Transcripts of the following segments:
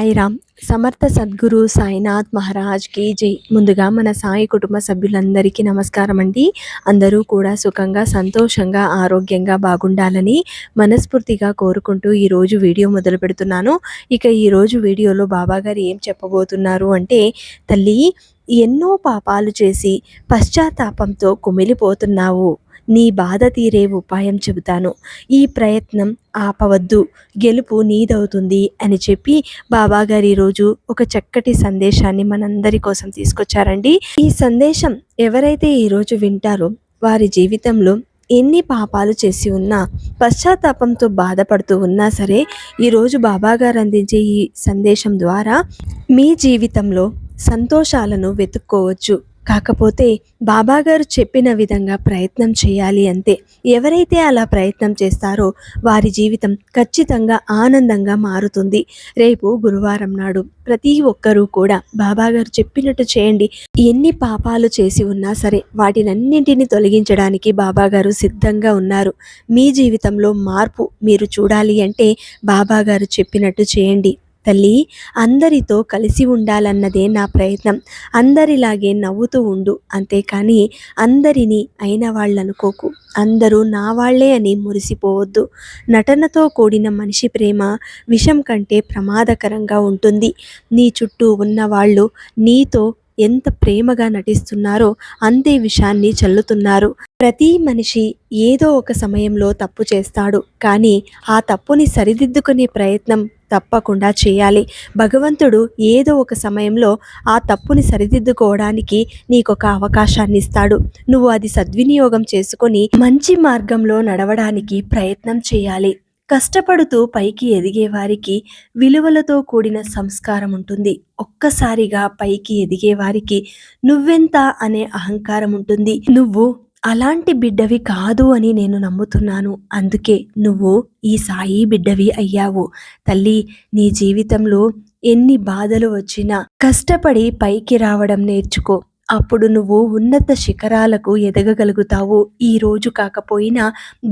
సాయిరామ్. సమర్థ సద్గురు సాయినాథ్ మహారాజ్కి జై. ముందుగా మన సాయి కుటుంబ సభ్యులందరికీ నమస్కారం అండి. అందరూ కూడా సుఖంగా, సంతోషంగా, ఆరోగ్యంగా బాగుండాలని మనస్ఫూర్తిగా కోరుకుంటూ ఈరోజు వీడియో మొదలు పెడుతున్నాను. ఇక ఈరోజు వీడియోలో బాబాగారు ఏం చెప్పబోతున్నారు అంటే, తల్లి, ఎన్నో పాపాలు చేసి పశ్చాత్తాపంతో కుమిలిపోతున్నావు. నీ బాధ తీరే ఉపాయం చెబుతాను. ఈ ప్రయత్నం ఆపవద్దు, గెలుపు నీదవుతుంది అని చెప్పి బాబాగారు ఈరోజు ఒక చక్కటి సందేశాన్ని మనందరి కోసం తీసుకొచ్చారండి. ఈ సందేశం ఎవరైతే ఈరోజు వింటారో వారి జీవితంలో ఎన్ని పాపాలు చేసి ఉన్నా, పశ్చాత్తాపంతో బాధపడుతూ ఉన్నా సరే, ఈరోజు బాబాగారు అందించే ఈ సందేశం ద్వారా మీ జీవితంలో సంతోషాలను వెతుక్కోవచ్చు. కాకపోతే బాబాగారు చెప్పిన విధంగా ప్రయత్నం చేయాలి అంతే. ఎవరైతే అలా ప్రయత్నం చేస్తారో వారి జీవితం ఖచ్చితంగా ఆనందంగా మారుతుంది. రేపు గురువారం నాడు ప్రతి ఒక్కరూ కూడా బాబాగారు చెప్పినట్టు చేయండి. ఎన్ని పాపాలు చేసి ఉన్నా సరే వాటినన్నింటినీ తొలగించడానికి బాబాగారు సిద్ధంగా ఉన్నారు. మీ జీవితంలో మార్పు మీరు చూడాలి అంటే బాబాగారు చెప్పినట్టు చేయండి. తల్లి, అందరితో కలిసి ఉండాలన్నదే నా ప్రయత్నం. అందరిలాగే నవ్వుతూ ఉండు, అంతేకాని అందరినీ అయిన వాళ్ళనుకోకు. అందరూ నా వాళ్లే అని మురిసిపోవద్దు. నటనతో కూడిన మనిషి ప్రేమ విషం కంటే ప్రమాదకరంగా ఉంటుంది. నీ చుట్టూ ఉన్నవాళ్ళు నీతో ఎంత ప్రేమగా నటిస్తున్నారో అంతే విషాన్ని చల్లుతున్నారు. ప్రతి మనిషి ఏదో ఒక సమయంలో తప్పు చేస్తాడు, కానీ ఆ తప్పుని సరిదిద్దుకునే ప్రయత్నం తప్పకుండా చేయాలి. భగవంతుడు ఏదో ఒక సమయంలో ఆ తప్పుని సరిదిద్దుకోవడానికి నీకొక అవకాశాన్ని ఇస్తాడు. నువ్వు అది సద్వినియోగం చేసుకొని మంచి మార్గంలో నడవడానికి ప్రయత్నం చేయాలి. కష్టపడుతూ పైకి ఎదిగే వారికి విలువలతో కూడిన సంస్కారం ఉంటుంది. ఒక్కసారిగా పైకి ఎదిగే వారికి నువ్వెంత అనే అహంకారం ఉంటుంది. నువ్వు అలాంటి బిడ్డవి కాదు అని నేను నమ్ముతున్నాను. అందుకే నువ్వు ఈ సాయి బిడ్డవి అయ్యావు. తల్లి, నీ జీవితంలో ఎన్ని బాధలు వచ్చినా కష్టపడి పైకి రావడం నేర్చుకో. అప్పుడు నువ్వు ఉన్నత శిఖరాలకు ఎదగగలుగుతావు. ఈ రోజు కాకపోయినా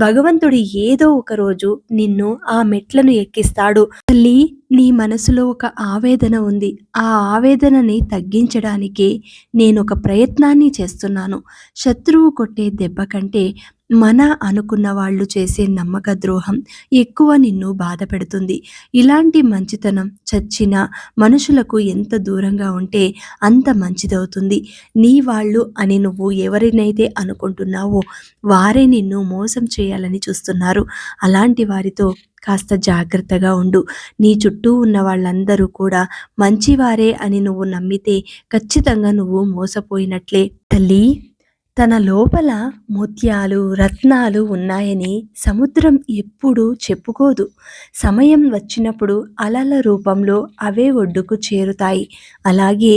భగవంతుడు ఏదో ఒక రోజు నిన్ను ఆ మెట్లను ఎక్కిస్తాడు. తల్లి, నీ మనసులో ఒక ఆవేదన ఉంది. ఆ ఆవేదనని తగ్గించడానికి నేను ఒక ప్రయత్నాన్ని చేస్తున్నాను. శత్రువు కొట్టే దెబ్బ కంటే మన అనుకున్న వాళ్ళు చేసే నమ్మక ద్రోహం ఎక్కువ నిన్ను బాధ పెడుతుంది. ఇలాంటి మంచితనం చచ్చిన మనుషులకు ఎంత దూరంగా ఉంటే అంత మంచిదవుతుంది. నీ వాళ్ళు అని నువ్వు ఎవరినైతే అనుకుంటున్నావో వారే నిన్ను మోసం చేయాలని చూస్తున్నారు. అలాంటి వారితో కాస్త జాగ్రత్తగా ఉండు. నీ చుట్టూ ఉన్న వాళ్ళందరూ కూడా మంచివారే అని నువ్వు నమ్మితే ఖచ్చితంగా నువ్వు మోసపోయినట్లే. తల్లి, తన లోపల ముత్యాలు, రత్నాలు ఉన్నాయని సముద్రం ఎప్పుడూ చెప్పుకోదు. సమయం వచ్చినప్పుడు అలల రూపంలో అవే ఒడ్డుకు చేరుతాయి. అలాగే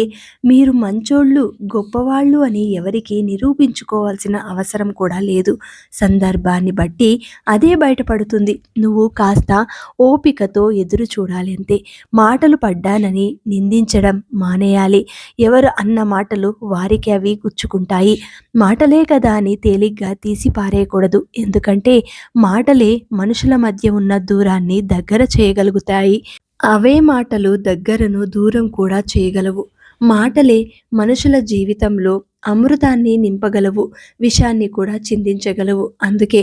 మీరు మంచోళ్ళు, గొప్పవాళ్ళు అని ఎవరికి నిరూపించుకోవాల్సిన అవసరం కూడా లేదు. సందర్భాన్ని బట్టి అదే బయటపడుతుంది. నువ్వు కాస్త ఓపికతో ఎదురు చూడాలి అంతే. మాటలు పడ్డానని నిందించడం మానేయాలి. ఎవరు అన్న మాటలు వారికి అవి గుచ్చుకుంటాయి. మాటలే కదా అని తేలిగ్గా తీసి పారేయకూడదు. ఎందుకంటే మాటలే మనుషుల మధ్య ఉన్న దూరాన్ని దగ్గర చేయగలుగుతాయి. అవే మాటలు దగ్గరను దూరం కూడా చేయగలవు. మాటలే మనుషుల జీవితంలో అమృతాన్ని నింపగలవు, విషాన్ని కూడా చిందించగలవు. అందుకే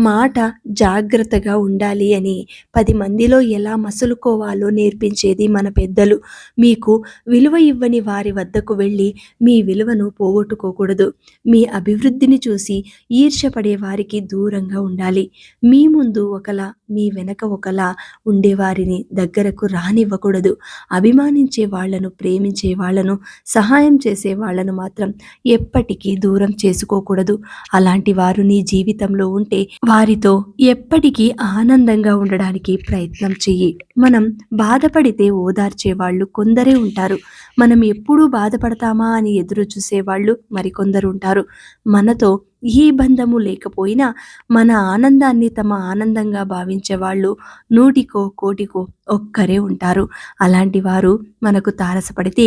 మాట జాగ్రత్తగా ఉండాలి అని 10 మందిలో ఎలా మసులుకోవాలో నేర్పించేది మన పెద్దలు. మీకు విలువ ఇవ్వని వారి వద్దకు వెళ్ళి మీ విలువను పోగొట్టుకోకూడదు. మీ అభివృద్ధిని చూసి ఈర్ష్యపడే వారికి దూరంగా ఉండాలి. మీ ముందు ఒకలా, మీ వెనక ఒకలా ఉండేవారిని దగ్గరకు రానివ్వకూడదు. అభిమానించే వాళ్లను, ప్రేమించే వాళ్లను, సహాయం చేసే వాళ్లను మాత్రం ఎప్పటికీ దూరం చేసుకోకూడదు. అలాంటి వారు నీ జీవితంలో ఉంటే వారితో ఎప్పటికీ ఆనందంగా ఉండడానికి ప్రయత్నం చెయ్యి. మనం బాధపడితే ఓదార్చే వాళ్ళు కొందరే ఉంటారు. మనం ఎప్పుడూ బాధపడతామా అని ఎదురు చూసేవాళ్ళు మరికొందరు ఉంటారు. మనతో ఈ బంధము లేకపోయినా మన ఆనందాన్ని తమ ఆనందంగా భావించే వాళ్ళు 100కో 1,00,00,000కో ఒక్కరే ఉంటారు. అలాంటి వారు మనకు తారసపడితే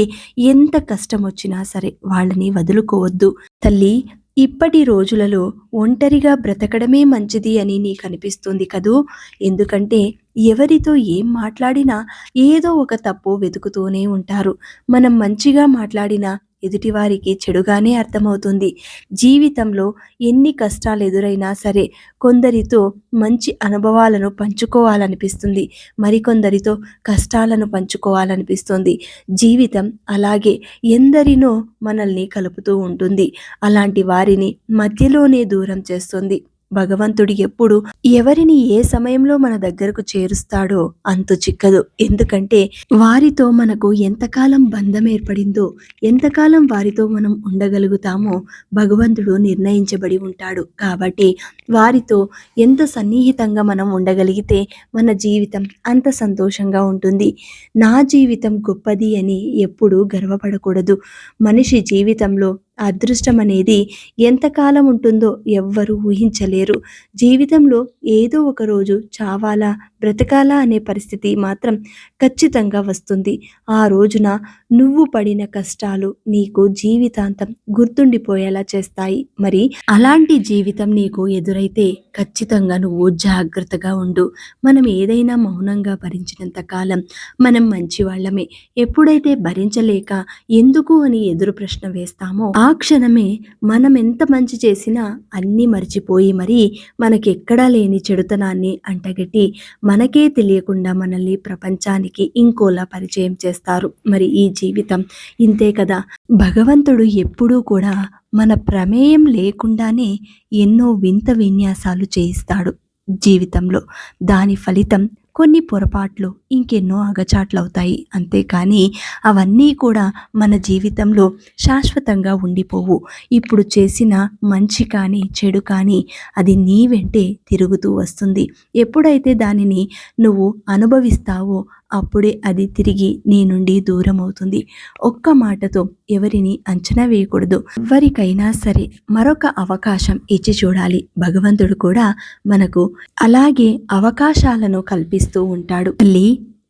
ఎంత కష్టం వచ్చినా సరే వాళ్ళని వదులుకోవద్దు. తల్లి, ఇప్పటి రోజులలో ఒంటరిగా బ్రతకడమే మంచిది అని నీకనిపిస్తుంది కదూ! ఎందుకంటే ఎవరితో ఏం మాట్లాడినా ఏదో ఒక తప్పు వెతుకుతూనే ఉంటారు. మనం మంచిగా మాట్లాడినా ఎదుటివారికి చెడుగానే అర్థమవుతుంది. జీవితంలో ఎన్ని కష్టాలెదురైనా సరే కొందరితో మంచి అనుభవాలను పంచుకోవాలనిపిస్తుంది. మరికొందరితో కష్టాలను పంచుకోవాలనిపిస్తుంది. జీవితం అలాగే ఎందరినో మనల్ని కలుపుతూ ఉంటుంది. అలాంటి వారిని మధ్యలోనే దూరం చేస్తుంది. భగవంతుడు ఎప్పుడు ఎవరిని ఏ సమయంలో మన దగ్గరకు చేరుస్తాడో అంతు చిక్కదు. ఎందుకంటే వారితో మనకు ఎంతకాలం బంధం ఏర్పడిందో, ఎంతకాలం వారితో మనం ఉండగలుగుతామో భగవంతుడు నిర్ణయించబడి ఉంటాడు. కాబట్టి వారితో ఎంత సన్నిహితంగా మనం ఉండగలిగితే మన జీవితం అంత సంతోషంగా ఉంటుంది. నా జీవితం గొప్పది అని ఎప్పుడూ గర్వపడకూడదు. మనిషి జీవితంలో అదృష్టం అనేది ఎంతకాలం ఉంటుందో ఎవ్వరూ ఊహించలేరు. జీవితంలో ఏదో ఒక రోజు చావాలా బ్రతకాలా అనే పరిస్థితి మాత్రం ఖచ్చితంగా వస్తుంది. ఆ రోజున నువ్వు పడిన కష్టాలు నీకు జీవితాంతం గుర్తుండిపోయేలా చేస్తాయి. మరి అలాంటి జీవితం నీకు ఎదురైతే ఖచ్చితంగా నువ్వు జాగ్రత్తగా ఉండు. మనం ఏదైనా మౌనంగా భరించినంత కాలం మనం మంచివాళ్ళమే. ఎప్పుడైతే భరించలేక ఎందుకు అని ఎదురు ప్రశ్న వేస్తామో ఆ క్షణమే మనం ఎంత మంచి చేసినా అన్నీ మర్చిపోయి మరి మనకెక్కడా లేని చెడుతనాన్ని అంటగట్టి మనకే తెలియకుండా మనల్ని ప్రపంచానికి ఇంకోలా పరిచయం చేస్తారు. మరి ఈ జీవితం ఇంతే కదా. భగవంతుడు ఎప్పుడూ కూడా మన ప్రమేయం లేకుండానే ఎన్నో వింత విన్యాసాలు చేయిస్తాడు జీవితంలో. దాని ఫలితం కొన్ని పొరపాట్లు ఇంకెన్నో అగచాట్లవుతాయి. అంతేకాని అవన్నీ కూడా మన జీవితంలో శాశ్వతంగా ఉండిపోవు. ఇప్పుడు చేసిన మంచి కానీ చెడు కానీ అది నీ వెంటే తిరుగుతూ వస్తుంది. ఎప్పుడైతే దానిని నువ్వు అనుభవిస్తావో అప్పుడే అది తిరిగి నీ నుండి దూరం అవుతుంది. ఒక్క మాటతో ఎవరిని అంచనా వేయకూడదు. ఎవరికైనా సరే మరొక అవకాశం ఇచ్చి చూడాలి. భగవంతుడు కూడా మనకు అలాగే అవకాశాలను కల్పిస్తూ ఉంటాడు. తల్లి,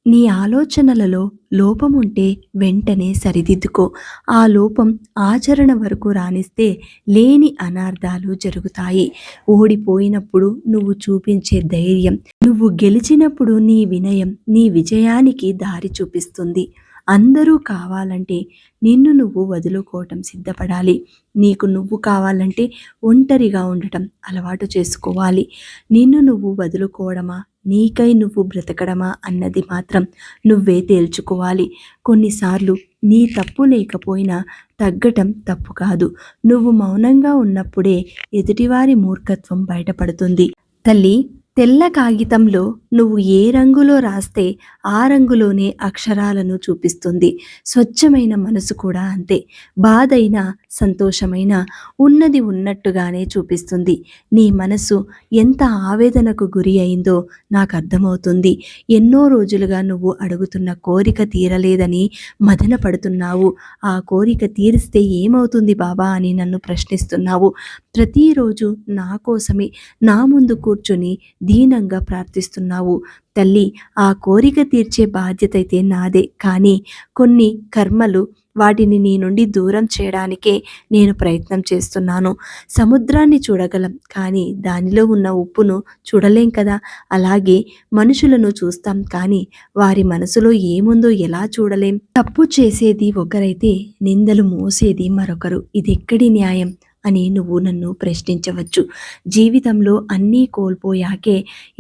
నీ ఆలోచనలలో లోపం ఉంటే వెంటనే సరిదిద్దుకో. ఆ లోపం ఆచరణ వరకు రానిస్తే లేని అనార్థాలు జరుగుతాయి. ఓడిపోయినప్పుడు నువ్వు చూపించే ధైర్యం, నువ్వు గెలిచినప్పుడు నీ వినయం నీ విజయానికి దారి చూపిస్తుంది. అందరూ కావాలంటే నిన్ను నువ్వు వదులుకోవటం సిద్ధపడాలి. నీకు నువ్వు కావాలంటే ఒంటరిగా ఉండటం అలవాటు చేసుకోవాలి. నిన్ను నువ్వు వదులుకోవడమా నీకై నువ్వు బ్రతకడమా అన్నది మాత్రం నువ్వే తేల్చుకోవాలి. కొన్నిసార్లు నీ తప్పు లేకపోయినా తగ్గటం తప్పు కాదు. నువ్వు మౌనంగా ఉన్నప్పుడే ఎదుటివారి మూర్ఖత్వం బయటపడుతుంది. తల్లి, తెల్ల కాగితంలో నువ్వు ఏ రంగులో రాస్తే ఆ రంగులోనే అక్షరాలను చూపిస్తుంది. స్వచ్ఛమైన మనసు కూడా అంతే. బాధైనా సంతోషమైన ఉన్నది ఉన్నట్టుగానే చూపిస్తుంది. నీ మనసు ఎంత ఆవేదనకు గురి అయిందో నాకు అర్థమవుతుంది. ఎన్నో రోజులుగా నువ్వు అడుగుతున్న కోరిక తీరలేదని మదన పడుతున్నావు. ఆ కోరిక తీరిస్తే ఏమవుతుంది బాబా అని నన్ను ప్రశ్నిస్తున్నావు. ప్రతిరోజు నా కోసమే నా ముందు కూర్చొని దీనంగా ప్రార్థిస్తున్నావు. తల్లి, ఆ కోరిక తీర్చే బాధ్యత అయితే నాదే. కానీ కొన్ని కర్మలు వాటిని నీ నుండి దూరం చేయడానికే నేను ప్రయత్నం చేస్తున్నాను. సముద్రాన్ని చూడగలం కానీ దానిలో ఉన్న ఉప్పును చూడలేం కదా. అలాగే మనుషులను చూస్తాం కానీ వారి మనసులో ఏముందో ఎలా చూడలేం. తప్పు చేసేది ఒకరైతే నిందలు మోసేది మరొకరు. ఇది ఎక్కడి న్యాయం అని నువ్వు నన్ను ప్రశ్నించవచ్చు. జీవితంలో అన్నీ కోల్పోయాకే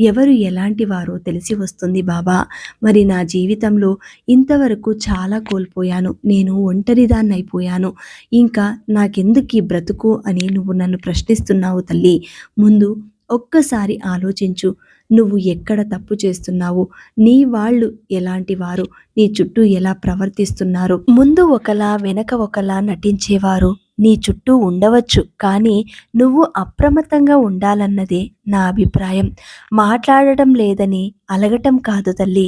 ఎవరు ఎలాంటి వారో తెలిసి వస్తుంది బాబా. మరి నా జీవితంలో ఇంతవరకు చాలా కోల్పోయాను. నేను ఒంటరిదాన్ని అయిపోయాను. ఇంకా నాకెందుకు ఈ బ్రతుకు అని నువ్వు నన్ను ప్రశ్నిస్తున్నావు తల్లి. ముందు ఒక్కసారి ఆలోచించు. నువ్వు ఎక్కడ తప్పు చేస్తున్నావు, నీ వాళ్ళు ఎలాంటి వారు, నీ చుట్టూ ఎలా ప్రవర్తిస్తున్నారు. ముందు ఒకలా వెనక ఒకలా నటించేవారు నీ చుట్టూ ఉండవచ్చు. కానీ నువ్వు అప్రమత్తంగా ఉండాలన్నదే నా అభిప్రాయం. మాట్లాడటం లేదని అలగటం కాదు తల్లి.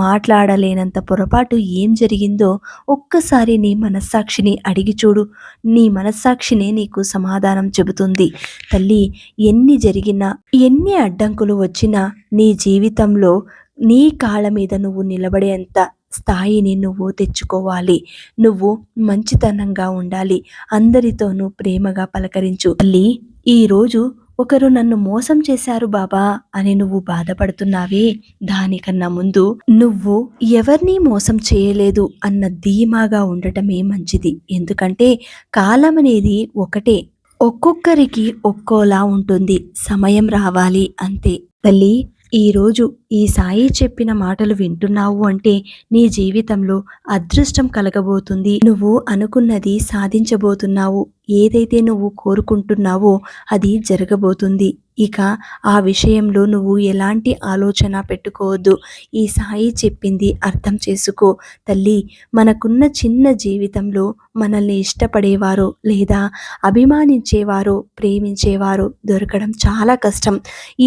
మాట్లాడలేనంత పొరపాటు ఏం జరిగిందో ఒక్కసారి నీ మనస్సాక్షిని అడిగి చూడు. నీ మనస్సాక్షినే నీకు సమాధానం చెబుతుంది. తల్లి, ఎన్ని జరిగినా ఎన్ని అడ్డంకులు వచ్చినా నీ జీవితంలో నీ కాళ్ళ మీద నువ్వు నిలబడేంత స్థాయిని నువ్వు తెచ్చుకోవాలి. నువ్వు మంచితనంగా ఉండాలి. అందరితోనూ ప్రేమగా పలకరించు. తల్లి, ఈరోజు ఒకరు నన్ను మోసం చేశారు బాబా అని నువ్వు బాధపడుతున్నావే, దానికన్నా ముందు నువ్వు ఎవరినీ మోసం చేయలేదు అన్న ధీమాగా ఉండటమే మంచిది. ఎందుకంటే కాలం అనేది ఒకటే, ఒక్కొక్కరికి ఒక్కోలా ఉంటుంది. సమయం రావాలి అంతే. తల్లి, ఈరోజు ఈ సాయి చెప్పిన మాటలు వింటున్నావు అంటే నీ జీవితంలో అదృష్టం కలగబోతుంది. నువ్వు అనుకున్నది సాధించబోతున్నావు. ఏదైతే నువ్వు కోరుకుంటున్నావో అది జరగబోతుంది. ఇక ఆ విషయంలో నువ్వు ఎలాంటి ఆలోచన పెట్టుకోవద్దు. ఈ సాయి చెప్పింది అర్థం చేసుకో. తల్లి, మనకున్న చిన్న జీవితంలో మనల్ని ఇష్టపడేవారో లేదా అభిమానించేవారో ప్రేమించేవారో దొరకడం చాలా కష్టం.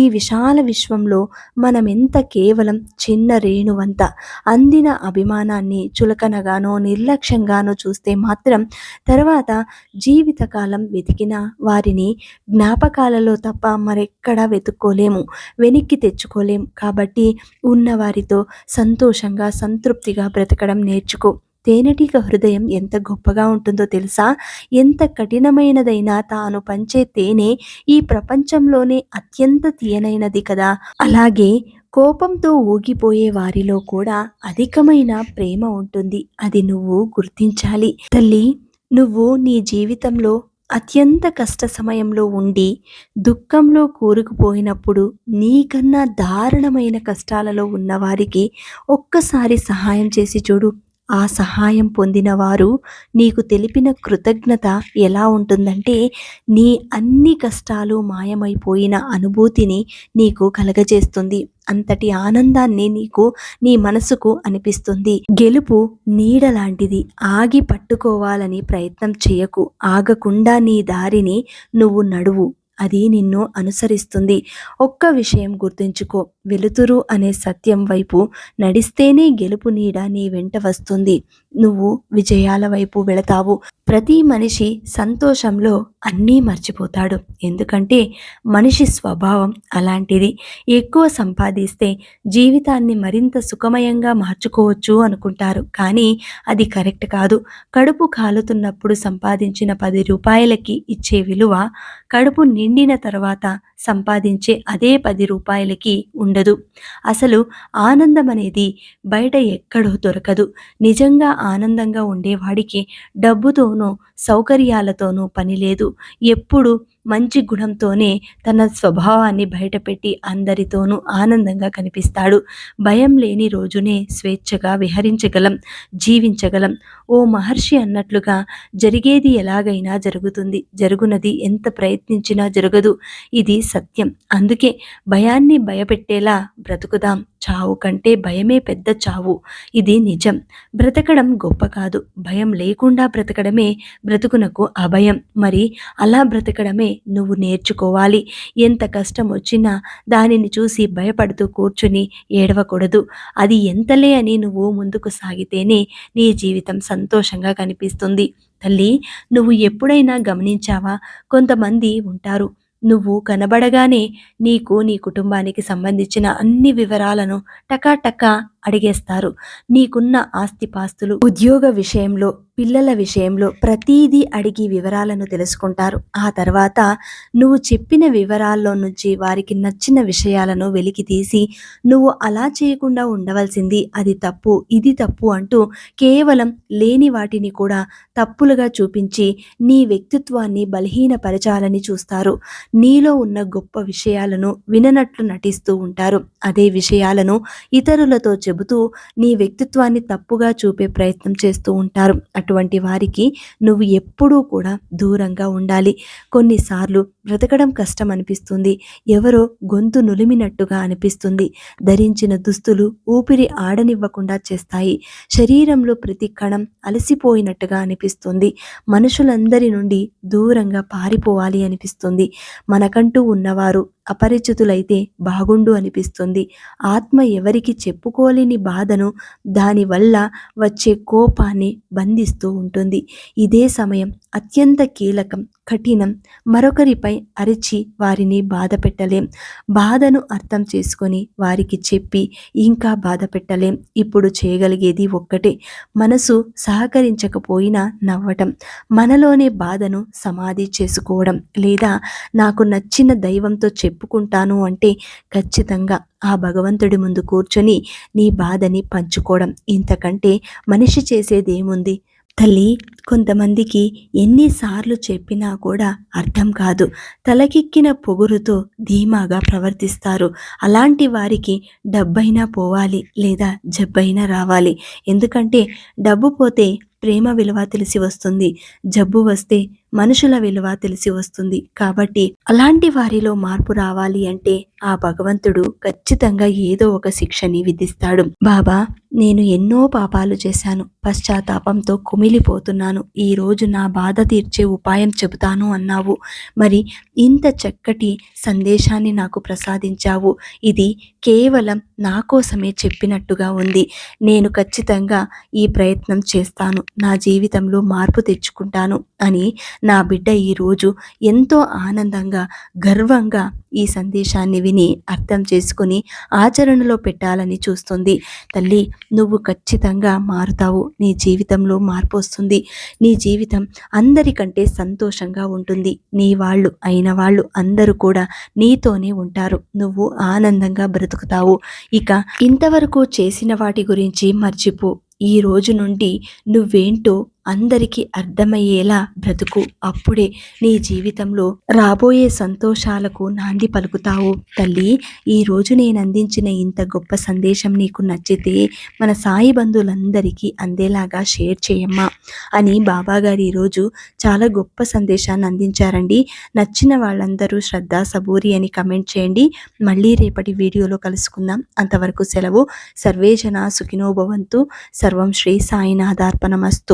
ఈ విశాల విశ్వంలో మనమెంత కేవలం చిన్న రేణువంత. అందిన అభిమానాన్ని చులకనగానో నిర్లక్ష్యంగానో చూస్తే మాత్రం తర్వాత జీవితకాలం వెతికిన వారిని జ్ఞాపకాలలో తప్ప మరెక్కడా వెతుక్కోలేము, వెనక్కి తెచ్చుకోలేము. కాబట్టి ఉన్నవారితో సంతోషంగా సంతృప్తిగా బ్రతకడం నేర్చుకో. తేనెటీగ హృదయం ఎంత గొప్పగా ఉంటుందో తెలుసా? ఎంత కఠినమైనదైనా తాను పంచే తేనె ఈ ప్రపంచంలోనే అత్యంత తీయనైనది కదా. అలాగే కోపంతో ఊగిపోయే వారిలో కూడా అధికమైన ప్రేమ ఉంటుంది. అది నువ్వు గుర్తించాలి. తల్లి, నువ్వు నీ జీవితంలో అత్యంత కష్ట సమయంలో ఉండి దుఃఖంలో కూరుకుపోయినప్పుడు నీకన్నా దారుణమైన కష్టాలలో ఉన్నవారికి ఒక్కసారి సహాయం చేసి చూడు. ఆ సహాయం పొందిన వారు నీకు తెలిపిన కృతజ్ఞత ఎలా ఉంటుందంటే నీ అన్ని కష్టాలు మాయమైపోయిన అనుభూతిని నీకు కలగజేస్తుంది. అంతటి ఆనందాన్ని నీకు నీ మనసుకు అనిపిస్తుంది. గెలుపు నీడ లాంటిది. ఆగి పట్టుకోవాలని ప్రయత్నం చేయకు. ఆగకుండా నీ దారిని నువ్వు నడువు, అది నిన్ను అనుసరిస్తుంది. ఒక్క విషయం గుర్తుంచుకో, వెలుతురు అనే సత్యం వైపు నడిస్తేనే గెలుపు నీడ నీ వెంట వస్తుంది. నువ్వు విజయాల వైపు వెళతావు. ప్రతి మనిషి సంతోషంలో అన్నీ మర్చిపోతాడు. ఎందుకంటే మనిషి స్వభావం అలాంటిది. ఎక్కువ సంపాదిస్తే జీవితాన్ని మరింత సుఖమయంగా మార్చుకోవచ్చు అనుకుంటారు, కానీ అది కరెక్ట్ కాదు. కడుపు కాలుతున్నప్పుడు సంపాదించిన 10 రూపాయలకి ఇచ్చే విలువ కడుపు నిండిన తర్వాత సంపాదించే అదే 10 రూపాయలకి ఉండదు. అసలు ఆనందం అనేది బయట ఎక్కడో దొరకదు. నిజంగా ఆనందంగా ఉండేవాడికి డబ్బుతోనూ సౌకర్యాలతోనూ పని లేదు. ఎప్పుడు మంచి గుణంతోనే తన స్వభావాన్ని బయటపెట్టి అందరితోనూ ఆనందంగా కనిపిస్తాడు. భయం లేని రోజునే స్వేచ్ఛగా విహరించగలం, జీవించగలం. ఓ మహర్షి అన్నట్లుగా జరిగేది ఎలాగైనా జరుగుతుంది, జరుగునది ఎంత ప్రయత్నించినా జరగదు. ఇది సత్యం. అందుకే భయాన్ని భయపెట్టేలా బ్రతుకుదాం. చావు కంటే భయమే పెద్ద చావు. ఇది నిజం. బ్రతకడం గొప్ప కాదు, భయం లేకుండా బ్రతకడమే బ్రతుకునకు అభయం. మరి అలా బ్రతకడమే నువ్వు నేర్చుకోవాలి. ఎంత కష్టం వచ్చినా దానిని చూసి భయపడుతూ కూర్చుని ఏడవకూడదు. అది ఎంతలే అని నువ్వు ముందుకు సాగితేనే నీ జీవితం సంతోషంగా కనిపిస్తుంది. తల్లి, నువ్వు ఎప్పుడైనా గమనించావా? కొంతమంది ఉంటారు, నువ్వు కనబడగానే నీకు నీ కుటుంబానికి సంబంధించిన అన్ని వివరాలను టకాటకా అడిగేస్తారు. నీకున్న ఆస్తిపాస్తులు, ఉద్యోగ విషయంలో, పిల్లల విషయంలో ప్రతీదీ అడిగి వివరాలను తెలుసుకుంటారు. ఆ తర్వాత నువ్వు చెప్పిన వివరాల్లో నుంచి వారికి నచ్చిన విషయాలను వెలికి తీసి నువ్వు అలా చేయకుండా ఉండవలసింది, అది తప్పు, ఇది తప్పు అంటూ కేవలం లేని వాటిని కూడా తప్పులుగా చూపించి నీ వ్యక్తిత్వాన్ని బలహీనపరచాలని చూస్తారు. నీలో ఉన్న గొప్ప విషయాలను విననట్లు నటిస్తూ ఉంటారు. అదే విషయాలను ఇతరులతో చెబుతూ నీ వ్యక్తిత్వాన్ని తప్పుగా చూపే ప్రయత్నం చేస్తూ ఉంటారు. అటువంటి వారికి నువ్వు ఎప్పుడూ కూడా దూరంగా ఉండాలి. కొన్నిసార్లు బ్రతకడం కష్టం అనిపిస్తుంది. ఎవరో గొంతు నులిమినట్టుగా అనిపిస్తుంది. ధరించిన దుస్తులు ఊపిరి ఆడనివ్వకుండా చేస్తాయి. శరీరంలో ప్రతి కణం అలసిపోయినట్టుగా అనిపిస్తుంది. మనుషులందరి నుండి దూరంగా పారిపోవాలి అనిపిస్తుంది. మనకంటూ ఉన్నవారు అపరిచితులైతే బాగుండు అనిపిస్తుంది. ఆత్మ ఎవరికి చెప్పుకోలేని బాధను, దానివల్ల వచ్చే కోపాన్ని బంధిస్తూ ఉంటుంది. ఇదే సమయం అత్యంత కీలకం. కఠినం. మరొకరిపై అరిచి వారిని బాధ పెట్టలేం. బాధను అర్థం చేసుకొని వారికి చెప్పి ఇంకా బాధ పెట్టలేం. ఇప్పుడు చేయగలిగేది ఒక్కటే, మనసు సహకరించకపోయినా నవ్వటం, మనలోనే బాధను సమాధి చేసుకోవడం, లేదా నాకు నచ్చిన దైవంతో చెప్పుకుంటాను అంటే ఖచ్చితంగా ఆ భగవంతుడి ముందు కూర్చొని నీ బాధని పంచుకోవడం. ఇంతకంటే మనిషి చేసేదేముంది తల్లి? కొంతమందికి ఎన్నిసార్లు చెప్పినా కూడా అర్థం కాదు. తలకెక్కిన పొగురుతో ధీమాగా ప్రవర్తిస్తారు. అలాంటి వారికి డబ్బైనా పోవాలి, లేదా జబ్బైనా రావాలి. ఎందుకంటే డబ్బు పోతే ప్రేమ విలువ తెలిసి వస్తుంది, జబ్బు వస్తే మనుషుల విలువ తెలిసి వస్తుంది. కాబట్టి అలాంటి వారిలో మార్పు రావాలి అంటే ఆ భగవంతుడు ఖచ్చితంగా ఏదో ఒక శిక్షని విధిస్తాడు. బాబా, నేను ఎన్నో పాపాలు చేశాను, పశ్చాత్తాపంతో కుమిలిపోతున్నాను, ఈరోజు నా బాధ తీర్చే ఉపాయం చెబుతాను అన్నావు. మరి ఇంత చక్కటి సందేశాన్ని నాకు ప్రసాదించావు. ఇది కేవలం నా కోసమే చెప్పినట్టుగా ఉంది. నేను ఖచ్చితంగా ఈ ప్రయత్నం చేస్తాను, నా జీవితంలో మార్పు తెచ్చుకుంటాను అని నా బిడ్డ ఈరోజు ఎంతో ఆనందంగా, గర్వంగా ఈ సందేశాన్ని విని అర్థం చేసుకుని ఆచరణలో పెట్టాలని చూస్తుంది. తల్లి, నువ్వు ఖచ్చితంగా మారుతావు. నీ జీవితంలో మార్పు వస్తుంది. నీ జీవితం అందరికంటే సంతోషంగా ఉంటుంది. నీ వాళ్ళు అయిన వాళ్ళు అందరూ కూడా నీతోనే ఉంటారు. నువ్వు ఆనందంగా బ్రతుకుతావు. ఇక ఇంతవరకు చేసిన వాటి గురించి మర్చిపో. ఈ రోజు నుండి నువ్వేంటో అందరికీ అర్థమయ్యేలా బ్రతుకు. అప్పుడే నీ జీవితంలో రాబోయే సంతోషాలకు నాంది పలుకుతావు. తల్లి, ఈరోజు నేను అందించిన ఇంత గొప్ప సందేశం నీకు నచ్చితే మన సాయి బంధువులందరికీ అందేలాగా షేర్ చేయమ్మా అని బాబాగారు ఈరోజు చాలా గొప్ప సందేశాన్ని అందించారండి. నచ్చిన వాళ్ళందరూ శ్రద్ధ సబూరి అని కమెంట్ చేయండి. మళ్ళీ రేపటి వీడియోలో కలుసుకుందాం. అంతవరకు సెలవు. సర్వే జనా సుఖినో భవంతు. సర్వం శ్రీ సాయినాథార్పణమస్తు.